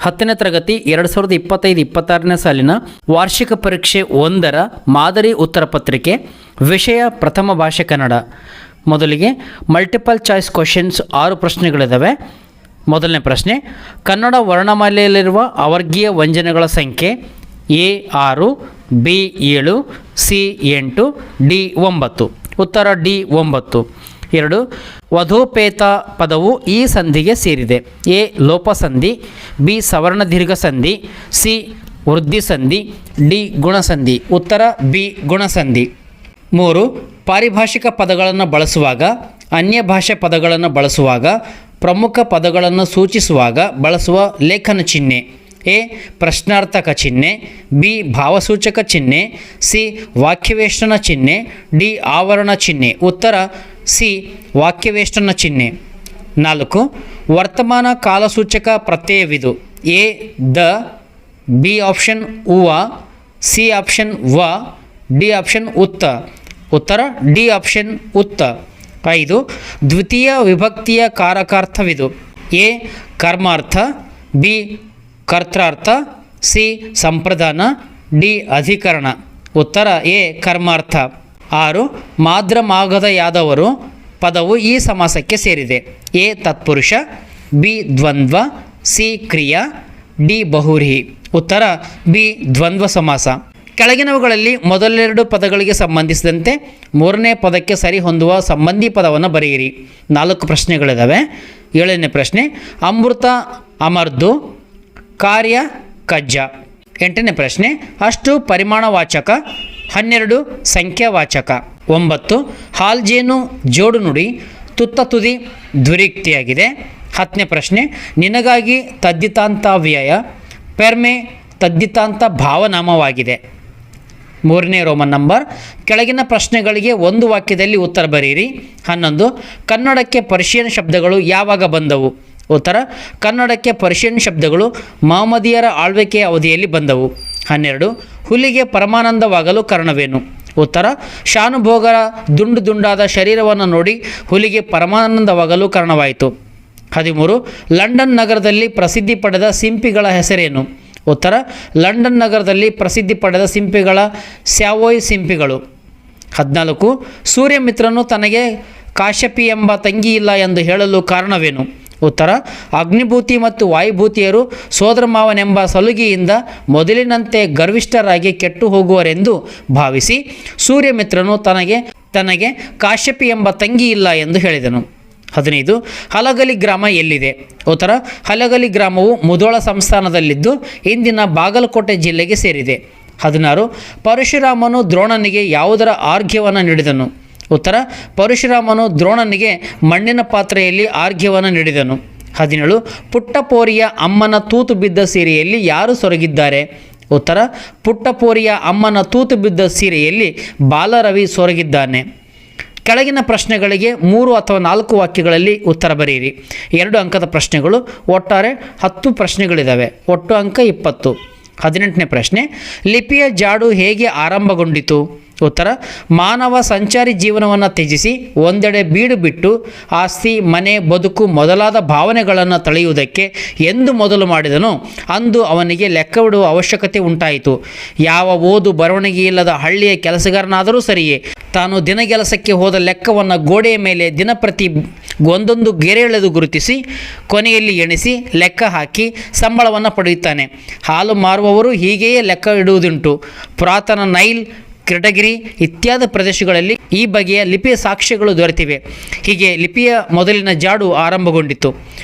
10ನೇ ತರಗತಿ 2025-26ನೇ ಸಾಲಿನ ವಾರ್ಷಿಕ ಪರೀಕ್ಷೆ 1ರ ಮಾದರಿ ಉತ್ತರ ಪತ್ರಿಕೆ. ವಿಷಯ ಪ್ರಥಮ ಭಾಷೆ ಕನ್ನಡ. ಮೊದಲಿಗೆ ಮಲ್ಟಿಪಲ್ ಚಾಯ್ಸ್ ಕ್ವಶನ್ಸ್ 6 ಪ್ರಶ್ನೆಗಳಿದ್ದಾವೆ. ಮೊದಲನೇ ಪ್ರಶ್ನೆ, ಕನ್ನಡ ವರ್ಣಮಾಲೆಯಲ್ಲಿರುವ ಅವರ್ಗೀಯ ವ್ಯಂಜನಗಳ ಸಂಖ್ಯೆ A 6, B 7, C 8, D 9. ಉತ್ತರ D 9. 2, ವಧೋಪೇತ ಪದವು ಈ ಸಂಧಿಗೆ ಸೇರಿದೆ. A ಲೋಪಸಂಧಿ, B ಸವರ್ಣ ದೀರ್ಘ ಸಂಧಿ, C ವೃದ್ಧಿ ಸಂಧಿ, D ಗುಣಸಂಧಿ. ಉತ್ತರ B ಗುಣಸಂಧಿ. 3, ಪಾರಿಭಾಷಿಕ ಪದಗಳನ್ನು ಬಳಸುವಾಗ, ಅನ್ಯ ಭಾಷೆ ಪದಗಳನ್ನು ಬಳಸುವಾಗ, ಪ್ರಮುಖ ಪದಗಳನ್ನು ಸೂಚಿಸುವಾಗ ಬಳಸುವ ಲೇಖನ ಚಿಹ್ನೆ. A ಪ್ರಶ್ನಾರ್ಥಕ ಚಿಹ್ನೆ, B ಭಾವಸೂಚಕ ಚಿಹ್ನೆ, C ವಾಕ್ಯವೇಷ್ಟನ ಚಿಹ್ನೆ, D ಆವರಣ ಚಿಹ್ನೆ. ಉತ್ತರ C ವಾಕ್ಯವೇಷ್ಟನ ಚಿಹ್ನೆ. 4, ವರ್ತಮಾನ ಕಾಲಸೂಚಕ ಪ್ರತ್ಯಯವಿದು. A ದ, B ಆಪ್ಷನ್ ಉವ, C ಆಪ್ಷನ್ ವ, D ಆಪ್ಷನ್ ಉತ್ತ. ಉತ್ತರ D ಆಪ್ಷನ್ ಉತ್ತ. 5, ದ್ವಿತೀಯ ವಿಭಕ್ತಿಯ ಕಾರಕಾರ್ಥವಿದು. A ಕರ್ಮಾರ್ಥ, B ಕರ್ತಾರ್ಥ, C ಸಂಪ್ರದಾನ, D ಅಧಿಕರಣ. ಉತ್ತರ A ಕರ್ಮಾರ್ಥ. 6, ಮಾದ್ರಮಾಗದ ಯಾದವರು ಪದವು ಈ ಸಮಾಸಕ್ಕೆ ಸೇರಿದೆ. A ತತ್ಪುರುಷ, B ದ್ವಂದ್ವ, C ಕ್ರಿಯಾ, D ಬಹುವ್ರೀಹಿ. ಉತ್ತರ B ದ್ವಂದ್ವ ಸಮಾಸ. ಕೆಳಗಿನವುಗಳಲ್ಲಿ ಮೊದಲೆರಡು ಪದಗಳಿಗೆ ಸಂಬಂಧಿಸಿದಂತೆ 3ನೇ ಪದಕ್ಕೆ ಸರಿ ಹೊಂದುವ ಸಂಬಂಧಿ ಪದವನ್ನು ಬರೆಯಿರಿ. 4 ಪ್ರಶ್ನೆಗಳಿದ್ದಾವೆ. 7ನೇ ಪ್ರಶ್ನೆ, ಅಮೃತ ಅಮರ್ದು, ಕಾರ್ಯ ಕಜ್ಜ. 8ನೇ ಪ್ರಶ್ನೆ, ಅಷ್ಟು ಪರಿಮಾಣವಾಚಕ, 12 ಸಂಖ್ಯಾವಾಚಕ. 9, ಹಾಲ್ಜೇನು ಜೋಡು ನುಡಿ, ತುತ್ತ ತುದಿ ದ್ವಿರಿಕ್ತಿಯಾಗಿದೆ. 10ನೇ ಪ್ರಶ್ನೆ, ನಿನಗಾಗಿ ತದ್ದಿತಾಂತ ವ್ಯಯ, ಪೆರ್ಮೆ ತದ್ದಿತಾಂತ ಭಾವನಾಮವಾಗಿದೆ. 3ನೇ ರೋಮನ್ ನಂಬರ್, ಕೆಳಗಿನ ಪ್ರಶ್ನೆಗಳಿಗೆ ಒಂದು ವಾಕ್ಯದಲ್ಲಿ ಉತ್ತರ ಬರೆಯಿರಿ. 11, ಕನ್ನಡಕ್ಕೆ ಪರ್ಷಿಯನ್ ಶಬ್ದಗಳು ಯಾವಾಗ ಬಂದವು? ಉತ್ತರ, ಕನ್ನಡಕ್ಕೆ ಪರ್ಷಿಯನ್ ಶಬ್ದಗಳು ಮಹಮ್ಮದೀಯರ ಆಳ್ವಿಕೆಯ ಅವಧಿಯಲ್ಲಿ ಬಂದವು. 12, ಹುಲಿಗೆ ಪರಮಾನಂದವಾಗಲು ಕಾರಣವೇನು? ಉತ್ತರ, ಶಾನುಭೋಗರ ದುಂಡು ದುಂಡಾದ ಶರೀರವನ್ನು ನೋಡಿ ಹುಲಿಗೆ ಪರಮಾನಂದವಾಗಲು ಕಾರಣವಾಯಿತು. 13, ಲಂಡನ್ ನಗರದಲ್ಲಿ ಪ್ರಸಿದ್ಧಿ ಪಡೆದ ಸಿಂಪಿಗಳ ಹೆಸರೇನು? ಉತ್ತರ, ಲಂಡನ್ ನಗರದಲ್ಲಿ ಪ್ರಸಿದ್ಧಿ ಪಡೆದ ಸಿಂಪಿಗಳ ಸ್ಯಾವೋಯ್ ಸಿಂಪಿಗಳು. 14, ಸೂರ್ಯಮಿತ್ರನು ತನಗೆ ಕಾಶ್ಯಪಿ ಎಂಬ ತಂಗಿ ಇಲ್ಲ ಎಂದು ಹೇಳಲು ಕಾರಣವೇನು? ಉತ್ತರ, ಅಗ್ನಿಭೂತಿ ಮತ್ತು ವಾಯುಭೂತಿಯರು ಸೋದರಮಾವನೆಂಬ ಸಲುಗೆಯಿಂದ ಮೊದಲಿನಂತೆ ಗರ್ವಿಷ್ಠರಾಗಿ ಕೆಟ್ಟು ಹೋಗುವರೆಂದು ಭಾವಿಸಿ ಸೂರ್ಯಮಿತ್ರನು ತನಗೆ ಕಾಶ್ಯಪಿ ಎಂಬ ತಂಗಿ ಇಲ್ಲ ಎಂದು ಹೇಳಿದನು. 15, ಹಲಗಲಿ ಗ್ರಾಮ ಎಲ್ಲಿದೆ? ಉತ್ತರ, ಹಲಗಲಿ ಗ್ರಾಮವು ಮುಧೋಳ ಸಂಸ್ಥಾನದಲ್ಲಿದ್ದು ಇಂದಿನ ಬಾಗಲಕೋಟೆ ಜಿಲ್ಲೆಗೆ ಸೇರಿದೆ. 16, ಪರಶುರಾಮನು ದ್ರೋಣನಿಗೆ ಯಾವುದರ ಆರ್ಘ್ಯವನ್ನು ನೀಡಿದನು? ಉತ್ತರ, ಪರಶುರಾಮನು ದ್ರೋಣನಿಗೆ ಮಣ್ಣಿನ ಪಾತ್ರೆಯಲ್ಲಿ ಆರ್ಘ್ಯವನ್ನು ನೀಡಿದನು. 17, ಪುಟ್ಟಪೋರಿಯ ಅಮ್ಮನ ತೂತು ಬಿದ್ದ ಸೀರೆಯಲ್ಲಿ ಯಾರು ಸೊರಗಿದ್ದಾರೆ? ಉತ್ತರ, ಪುಟ್ಟಪೋರಿಯ ಅಮ್ಮನ ತೂತು ಬಿದ್ದ ಸೀರೆಯಲ್ಲಿ ಬಾಲರವಿ ಸೊರಗಿದ್ದಾನೆ. ಕೆಳಗಿನ ಪ್ರಶ್ನೆಗಳಿಗೆ 3 ಅಥವಾ 4 ವಾಕ್ಯಗಳಲ್ಲಿ ಉತ್ತರ ಬರೆಯಿರಿ. 2 ಅಂಕದ ಪ್ರಶ್ನೆಗಳು. ಒಟ್ಟಾರೆ 10 ಪ್ರಶ್ನೆಗಳಿದ್ದಾವೆ. ಒಟ್ಟು ಅಂಕ 20. 18ನೇ ಪ್ರಶ್ನೆ, ಲಿಪಿಯ ಜಾಡು ಹೇಗೆ ಆರಂಭಗೊಂಡಿತು? ಉತ್ತರ, ಮಾನವ ಸಂಚಾರಿ ಜೀವನವನ್ನು ತ್ಯಜಿಸಿ ಒಂದೆಡೆ ಬೀಡು ಬಿಟ್ಟು ಆಸ್ತಿ, ಮನೆ, ಬದುಕು ಮೊದಲಾದ ಭಾವನೆಗಳನ್ನು ತಳೆಯುವುದಕ್ಕೆ ಎಂದು ಮೊದಲು ಮಾಡಿದನೋ ಅಂದು ಅವನಿಗೆ ಲೆಕ್ಕವಿಡುವ ಅವಶ್ಯಕತೆ ಉಂಟಾಯಿತು. ಯಾವ ಓದು ಬರವಣಿಗೆ ಇಲ್ಲದ ಹಳ್ಳಿಯ ಕೆಲಸಗಾರನಾದರೂ ಸರಿಯೇ ತಾನು ದಿನಗೆಲಸಕ್ಕೆ ಹೋದ ಲೆಕ್ಕವನ್ನು ಗೋಡೆಯ ಮೇಲೆ ದಿನಪ್ರತಿ ಒಂದೊಂದು ಗೆರೆಳೆದು ಗುರುತಿಸಿ ಕೊನೆಯಲ್ಲಿ ಎಣಿಸಿ ಲೆಕ್ಕ ಹಾಕಿ ಸಂಬಳವನ್ನು ಪಡೆಯುತ್ತಾನೆ. ಹಾಲು ಮಾರುವವರು ಹೀಗೆಯೇ ಲೆಕ್ಕ ಇಡುವುದುಂಟು. ಪುರಾತನ ನೈಲ್, ಕ್ರಿಟಗಿರಿ ಇತ್ಯಾದಿ ಪ್ರದೇಶಗಳಲ್ಲಿ ಈ ಬಗೆಯ ಲಿಪಿಯ ಸಾಕ್ಷ್ಯಗಳು ದೊರೆತಿವೆ. ಹೀಗೆ ಲಿಪಿಯ ಮೊದಲಿನ ಜಾಡು ಆರಂಭಗೊಂಡಿತು.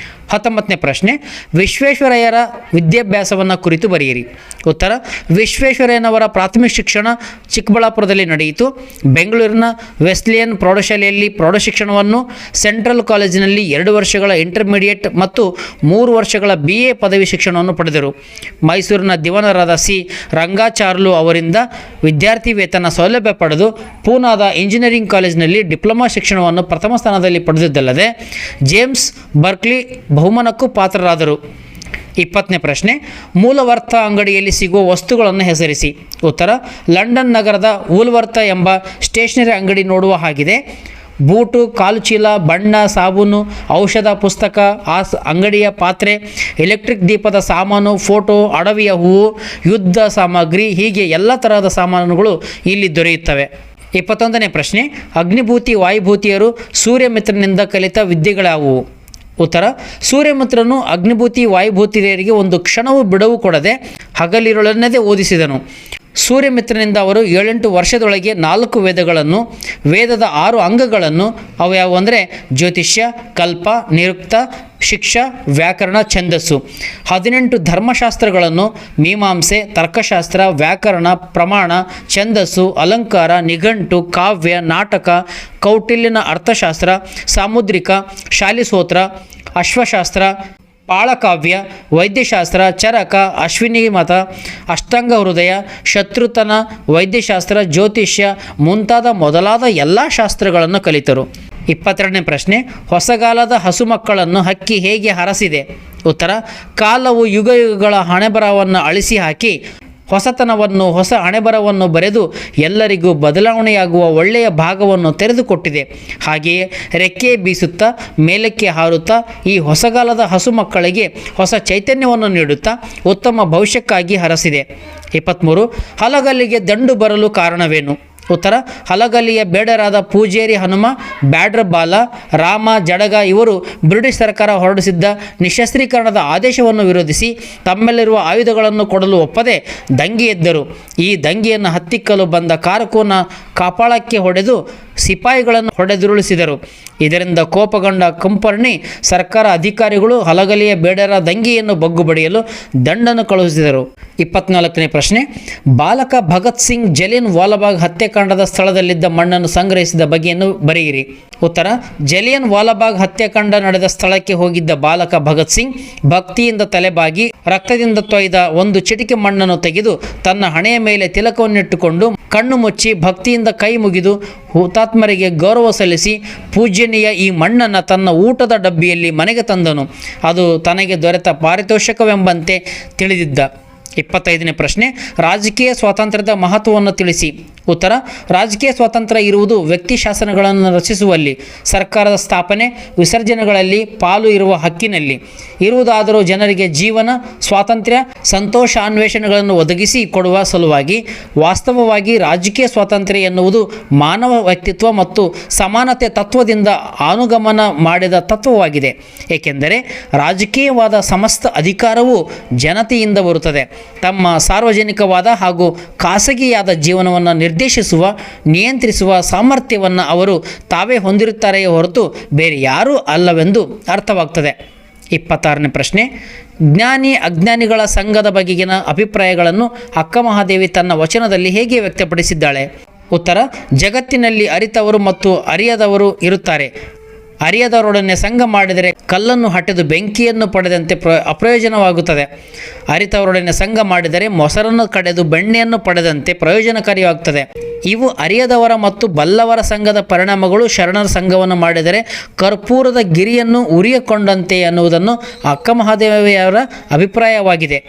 19ನೇ ಪ್ರಶ್ನೆ, ವಿಶ್ವೇಶ್ವರಯ್ಯರ ವಿದ್ಯಾಭ್ಯಾಸವನ್ನು ಕುರಿತು ಬರೆಯಿರಿ. ಉತ್ತರ, ವಿಶ್ವೇಶ್ವರಯ್ಯನವರ ಪ್ರಾಥಮಿಕ ಶಿಕ್ಷಣ ಚಿಕ್ಕಬಳ್ಳಾಪುರದಲ್ಲಿ ನಡೆಯಿತು. ಬೆಂಗಳೂರಿನ ವೆಸ್ಲಿಯನ್ ಪ್ರೌಢಶಾಲೆಯಲ್ಲಿ ಪ್ರೌಢಶಿಕ್ಷಣವನ್ನು, ಸೆಂಟ್ರಲ್ ಕಾಲೇಜಿನಲ್ಲಿ 2 ವರ್ಷಗಳ ಇಂಟರ್ಮೀಡಿಯೇಟ್ ಮತ್ತು 3 ವರ್ಷಗಳ BA ಪದವಿ ಶಿಕ್ಷಣವನ್ನು ಪಡೆದರು. ಮೈಸೂರಿನ ದಿವಾನರಾದ C ರಂಗಾಚಾರ್ಲು ಅವರಿಂದ ವಿದ್ಯಾರ್ಥಿ ವೇತನ ಸೌಲಭ್ಯ ಪಡೆದು ಪೂನಾದ ಇಂಜಿನಿಯರಿಂಗ್ ಕಾಲೇಜಿನಲ್ಲಿ ಡಿಪ್ಲೊಮಾ ಶಿಕ್ಷಣವನ್ನು ಪ್ರಥಮ ಸ್ಥಾನದಲ್ಲಿ ಪಡೆದಿದ್ದಲ್ಲದೆ ಜೇಮ್ಸ್ ಬರ್ಕ್ಲಿ ಬಹುಮಾನಕ್ಕೂ ಪಾತ್ರರಾದರು. 20ನೇ ಪ್ರಶ್ನೆ, ಮೂಲವರ್ಥ ಅಂಗಡಿಯಲ್ಲಿ ಸಿಗುವ ವಸ್ತುಗಳನ್ನು ಹೆಸರಿಸಿ. ಉತ್ತರ, ಲಂಡನ್ ನಗರದ ವೂಲ್ವರ್ಥ ಎಂಬ ಸ್ಟೇಷನರಿ ಅಂಗಡಿ ನೋಡುವ ಹಾಗಿದೆ. ಬೂಟು, ಕಾಲು ಚೀಲ, ಬಣ್ಣ, ಸಾಬೂನು, ಔಷಧ, ಪುಸ್ತಕ, ಅಂಗಡಿಯ ಪಾತ್ರೆ, ಎಲೆಕ್ಟ್ರಿಕ್ ದೀಪದ ಸಾಮಾನು, ಫೋಟೋ, ಅಡವಿಯ ಹೂವು, ಯುದ್ಧ ಸಾಮಗ್ರಿ, ಹೀಗೆ ಎಲ್ಲ ತರಹದ ಸಾಮಾನುಗಳು ಇಲ್ಲಿ ದೊರೆಯುತ್ತವೆ. 21ನೇ ಪ್ರಶ್ನೆ, ಅಗ್ನಿಭೂತಿ ವಾಯುಭೂತಿಯರು ಸೂರ್ಯಮಿತ್ರನಿಂದ ಕಲಿತ ವಿದ್ಯೆಗಳಾವುವು? ಉತ್ತರ, ಸೂರ್ಯಮಿತ್ರನು ಅಗ್ನಿಭೂತಿ ವಾಯುಭೂತಿಯರಿಗೆ ಒಂದು ಕ್ಷಣವೂ ಬಿಡುವು ಕೊಡದೆ ಹಗಲಿರುಳನ್ನದೇ ಓದಿಸಿದನು. ಸೂರ್ಯಮಿತ್ರನಿಂದ ಅವರು 7-8 ವರ್ಷದೊಳಗೆ 4 ವೇದಗಳನ್ನು, ವೇದದ 6 ಅಂಗಗಳನ್ನು, ಅವು ಯಾವುವು ಅಂದರೆ ಜ್ಯೋತಿಷ್ಯ, ಕಲ್ಪ, ನಿರುಕ್ತ, ಶಿಕ್ಷಾ, ವ್ಯಾಕರಣ, ಛಂದಸ್ಸು, 18 ಧರ್ಮಶಾಸ್ತ್ರಗಳನ್ನು, ಮೀಮಾಂಸೆ, ತರ್ಕಶಾಸ್ತ್ರ, ವ್ಯಾಕರಣ, ಪ್ರಮಾಣ, ಛಂದಸ್ಸು, ಅಲಂಕಾರ, ನಿಘಂಟು, ಕಾವ್ಯ, ನಾಟಕ, ಕೌಟಿಲ್ಯನ ಅರ್ಥಶಾಸ್ತ್ರ, ಸಾಮುದ್ರಿಕ, ಶಾಲಿಸೋತ್ರ, ಅಶ್ವಶಾಸ್ತ್ರ, ಪಾಳಕಾವ್ಯ, ವೈದ್ಯಶಾಸ್ತ್ರ, ಚರಕ, ಅಶ್ವಿನಿ ಮತ, ಅಷ್ಟಾಂಗ ಹೃದಯ, ಶತ್ರುತನ, ವೈದ್ಯಶಾಸ್ತ್ರ, ಜ್ಯೋತಿಷ್ಯ ಮುಂತಾದ ಮೊದಲಾದ ಎಲ್ಲ ಶಾಸ್ತ್ರಗಳನ್ನು ಕಲಿತರು. 22ನೇ ಪ್ರಶ್ನೆ, ಹೊಸಗಾಲದ ಹಸುಮಕ್ಕಳನ್ನು ಹಕ್ಕಿ ಹೇಗೆ ಹರಸಿದೆ? ಉತ್ತರ, ಕಾಲವು ಯುಗಯುಗಗಳ ಹಣೆಬರಹವನ್ನು ಅಳಿಸಿ ಹಾಕಿ ಹೊಸತನವನ್ನು, ಹೊಸ ಹಣೆಬರವನ್ನು ಬರೆದು ಎಲ್ಲರಿಗೂ ಬದಲಾವಣೆಯಾಗುವ ಒಳ್ಳೆಯ ಭಾಗವನ್ನು ತೆರೆದುಕೊಟ್ಟಿದೆ. ಹಾಗೆಯೇ ರೆಕ್ಕೆ ಬೀಸುತ್ತಾ ಮೇಲಕ್ಕೆ ಹಾರುತ್ತಾ ಈ ಹೊಸಗಾಲದ ಹಸು ಮಕ್ಕಳಿಗೆ ಹೊಸ ಚೈತನ್ಯವನ್ನು ನೀಡುತ್ತಾ ಉತ್ತಮ ಭವಿಷ್ಯಕ್ಕಾಗಿ ಹರಸಿದೆ. 23 ಹಲಗಲ್ಲಿಗೆ ದಂಡು ಬರಲು ಕಾರಣವೇನು? ಉತ್ತರ, ಹಲಗಲ್ಲಿಯ ಬೇಡರಾದ ಪೂಜೇರಿ ಹನುಮ, ಬ್ಯಾಡ್ರ ಬಾಲ, ರಾಮ, ಜಡಗ ಇವರು ಬ್ರಿಟಿಷ್ ಸರ್ಕಾರ ಹೊರಡಿಸಿದ್ದ ನಿಶಸ್ತ್ರೀಕರಣದ ಆದೇಶವನ್ನು ವಿರೋಧಿಸಿ ತಮ್ಮಲ್ಲಿರುವ ಆಯುಧಗಳನ್ನು ಕೊಡಲು ಒಪ್ಪದೆ ದಂಗೆ ಎದ್ದರು. ಈ ದಂಗೆಯನ್ನು ಹತ್ತಿಕ್ಕಲು ಬಂದ ಕಾರಕೂನ ಕಾಪಾಳಕ್ಕೆ ಹೊಡೆದು ಸಿಪಾಯಿಗಳನ್ನು ಹೊಡೆದುರುಳಿಸಿದರು. ಇದರಿಂದ ಕೋಪಗೊಂಡ ಕಂಪರ್ಣಿ ಸರ್ಕಾರ ಅಧಿಕಾರಿಗಳು ಹಲಗಲಿಯ ಬೇಡರ ದಂಗೆಯನ್ನು ಬಗ್ಗುಬಡಿಯಲು ದಂಡನ್ನು ಕಳುಹಿಸಿದರು. 24ನೇ ಪ್ರಶ್ನೆ, ಬಾಲಕ ಭಗತ್ ಸಿಂಗ್ ಜಲಿಯನ್ ವಾಲಾಬಾಗ್ ಹತ್ಯಾಕಾಂಡದ ಸ್ಥಳದಲ್ಲಿದ್ದ ಮಣ್ಣನ್ನು ಸಂಗ್ರಹಿಸಿದ ಬಗೆಯನ್ನು ಬರೆಯಿರಿ. ಉತ್ತರ, ಜಲಿಯನ್ ವಾಲಾಬಾಗ್ ಹತ್ಯಾಕಾಂಡ ನಡೆದ ಸ್ಥಳಕ್ಕೆ ಹೋಗಿದ್ದ ಬಾಲಕ ಭಗತ್ ಸಿಂಗ್ ಭಕ್ತಿಯಿಂದ ತಲೆಬಾಗಿ ರಕ್ತದಿಂದ ತೊಯ್ದ ಒಂದು ಚಿಟಿಕೆ ಮಣ್ಣನ್ನು ತೆಗೆದು ತನ್ನ ಹಣೆಯ ಮೇಲೆ ತಿಲಕವನ್ನಿಟ್ಟುಕೊಂಡು ಕಣ್ಣು ಮುಚ್ಚಿ ಭಕ್ತಿಯಿಂದ ಕೈ ಮುಗಿದು ಹುತಾತ್ಮರಿಗೆ ಗೌರವ ಸಲ್ಲಿಸಿ ಪೂಜ್ಯನೀಯ ಈ ಮಣ್ಣನ್ನು ತನ್ನ ಊಟದ ಡಬ್ಬಿಯಲ್ಲಿ ಮನೆಗೆ ತಂದನು. ಅದು ತನಗೆ ದೊರೆತ ಪಾರಿತೋಷಕವೆಂಬಂತೆ ತಿಳಿದಿದ್ದ. 25ನೇ ಪ್ರಶ್ನೆ, ರಾಜಕೀಯ ಸ್ವಾತಂತ್ರ್ಯದ ಮಹತ್ವವನ್ನು ತಿಳಿಸಿ. ಉತ್ತರ, ರಾಜಕೀಯ ಸ್ವಾತಂತ್ರ್ಯ ಇರುವುದು ವ್ಯಕ್ತಿ ಶಾಸನಗಳನ್ನು ರಚಿಸುವಲ್ಲಿ, ಸರ್ಕಾರದ ಸ್ಥಾಪನೆ ವಿಸರ್ಜನೆಗಳಲ್ಲಿ ಪಾಲು ಇರುವ ಹಕ್ಕಿನಲ್ಲಿ ಇರುವುದಾದರೂ ಜನರಿಗೆ ಜೀವನ, ಸ್ವಾತಂತ್ರ್ಯ, ಸಂತೋಷ ಅನ್ವೇಷಣೆಗಳನ್ನು ಒದಗಿಸಿ ಕೊಡುವ ಸಲುವಾಗಿ. ವಾಸ್ತವವಾಗಿ ರಾಜಕೀಯ ಸ್ವಾತಂತ್ರ್ಯ ಎನ್ನುವುದು ಮಾನವ ವ್ಯಕ್ತಿತ್ವ ಮತ್ತು ಸಮಾನತೆ ತತ್ವದಿಂದ ಅನುಗಮನ ಮಾಡಿದ ತತ್ವವಾಗಿದೆ. ಏಕೆಂದರೆ ರಾಜಕೀಯವಾದ ಸಮಸ್ತ ಅಧಿಕಾರವು ಜನತೆಯಿಂದ ಬರುತ್ತದೆ. ತಮ್ಮ ಸಾರ್ವಜನಿಕವಾದ ಹಾಗೂ ಖಾಸಗಿಯಾದ ಜೀವನವನ್ನು ನಿರ್ದೇಶಿಸುವ, ನಿಯಂತ್ರಿಸುವ ಸಾಮರ್ಥ್ಯವನ್ನು ಅವರು ತಾವೇ ಹೊಂದಿರುತ್ತಾರೆಯೇ ಹೊರತು ಬೇರೆ ಯಾರೂ ಅಲ್ಲವೆಂದು ಅರ್ಥವಾಗ್ತದೆ. 26ನೇ ಪ್ರಶ್ನೆ, ಜ್ಞಾನಿ ಅಜ್ಞಾನಿಗಳ ಸಂಘದ ಬಗೆಗಿನ ಅಭಿಪ್ರಾಯಗಳನ್ನು ಅಕ್ಕ ಮಹಾದೇವಿ ತನ್ನ ವಚನದಲ್ಲಿ ಹೇಗೆ ವ್ಯಕ್ತಪಡಿಸಿದ್ದಾಳೆ? ಉತ್ತರ, ಜಗತ್ತಿನಲ್ಲಿ ಅರಿತವರು ಮತ್ತು ಅರಿಯದವರು ಇರುತ್ತಾರೆ. ಅರಿಯದವರೊಡನೆ ಸಂಘ ಮಾಡಿದರೆ ಕಲ್ಲನ್ನು ಹಟ್ಟೆದು ಬೆಂಕಿಯನ್ನು ಪಡೆದಂತೆ ಅಪ್ರಯೋಜನವಾಗುತ್ತದೆ. ಅರಿತವರೊಡನೆ ಸಂಘ ಮಾಡಿದರೆ ಮೊಸರನ್ನು ಕಡೆದು ಬೆಣ್ಣೆಯನ್ನು ಪಡೆದಂತೆ ಪ್ರಯೋಜನಕಾರಿಯಾಗುತ್ತದೆ. ಇವು ಅರಿಯದವರ ಮತ್ತು ಬಲ್ಲವರ ಸಂಘದ ಪರಿಣಾಮಗಳು. ಶರಣರ ಸಂಘವನ್ನು ಮಾಡಿದರೆ ಕರ್ಪೂರದ ಗಿರಿಯನ್ನು ಉರಿಯಕೊಂಡಂತೆ ಎನ್ನುವುದನ್ನು ಅಕ್ಕ ಮಹಾದೇವಿಯವರ ಅಭಿಪ್ರಾಯವಾಗಿದೆ.